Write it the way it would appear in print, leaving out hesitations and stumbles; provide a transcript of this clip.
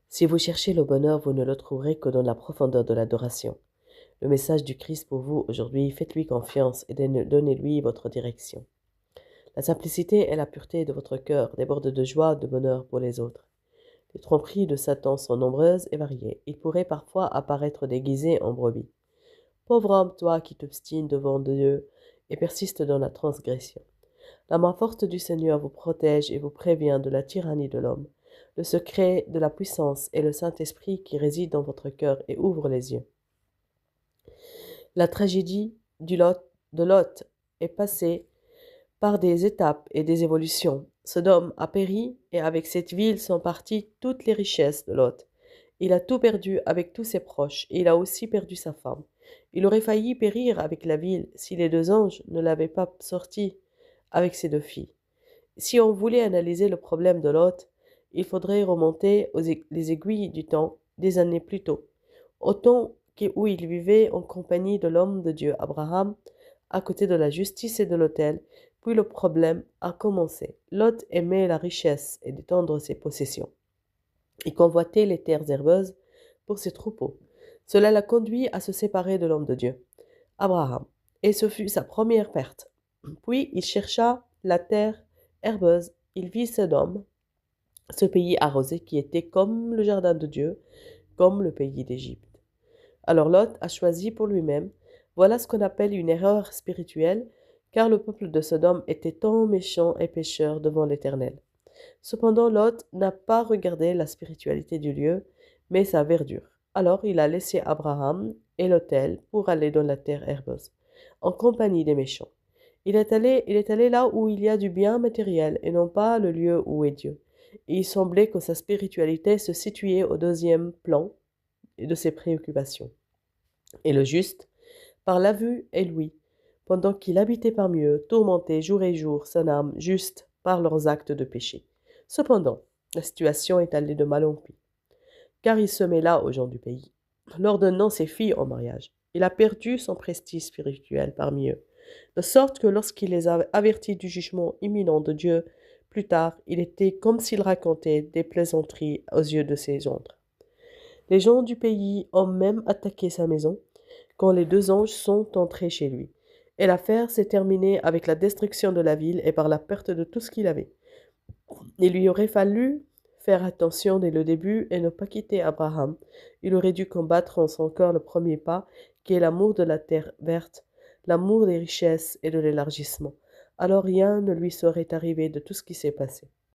Si vous cherchez le bonheur, vous ne le trouverez que dans la profondeur de l'adoration. Le message du Christ pour vous aujourd'hui, faites-lui confiance et donnez-lui votre direction. La simplicité et la pureté de votre cœur débordent de joie et de bonheur pour les autres. Les tromperies de Satan sont nombreuses et variées. Il pourrait parfois apparaître déguisé en brebis. Pauvre homme, toi qui t'obstines devant Dieu et persistes dans la transgression. La main forte du Seigneur vous protège et vous prévient de la tyrannie de l'homme. Le secret de la puissance est le Saint-Esprit qui réside dans votre cœur et ouvre les yeux. La tragédie de Lot est passée par des étapes et des évolutions. Sodome a péri et avec cette ville sont parties toutes les richesses de Lot. Il a tout perdu avec tous ses proches et il a aussi perdu sa femme. Il aurait failli périr avec la ville si les deux anges ne l'avaient pas sorti avec ses deux filles. Si on voulait analyser le problème de Lot, il faudrait remonter les aiguilles du temps des années plus tôt, au temps où il vivait en compagnie de l'homme de Dieu Abraham, à côté de la justice et de l'autel. Puis le problème a commencé. Lot aimait la richesse et d'étendre ses possessions. Il convoitait les terres herbeuses pour ses troupeaux. Cela l'a conduit à se séparer de l'homme de Dieu, Abraham, et ce fut sa première perte. Puis il chercha la terre herbeuse. Il vit Sodome, ce pays arrosé qui était comme le jardin de Dieu, comme le pays d'Égypte. Alors Lot a choisi pour lui-même. Voilà ce qu'on appelle une erreur spirituelle, car le peuple de Sodome était tant méchant et pécheur devant l'Éternel. Cependant, Lot n'a pas regardé la spiritualité du lieu, mais sa verdure. Alors il a laissé Abraham et l'autel pour aller dans la terre herbeuse, en compagnie des méchants. Il est allé là où il y a du bien matériel et non pas le lieu où est Dieu. Et il semblait que sa spiritualité se situait au deuxième plan de ses préoccupations. Et le juste, par la vue et l'ouïe, pendant qu'il habitait parmi eux, tourmentait jour et jour son âme juste par leurs actes de péché. Cependant, la situation est allée de mal en pis, car il se mêla aux gens du pays, leur donnant ses filles en mariage. Il a perdu son prestige spirituel parmi eux, de sorte que lorsqu'il les a avertis du jugement imminent de Dieu, plus tard, il était comme s'il racontait des plaisanteries aux yeux de ses autres. Les gens du pays ont même attaqué sa maison quand les deux anges sont entrés chez lui. Et l'affaire s'est terminée avec la destruction de la ville et par la perte de tout ce qu'il avait. Il lui aurait fallu faire attention dès le début et ne pas quitter Abraham. Il aurait dû combattre en son cœur le premier pas, qui est l'amour de la terre verte, l'amour des richesses et de l'élargissement. Alors rien ne lui serait arrivé de tout ce qui s'est passé.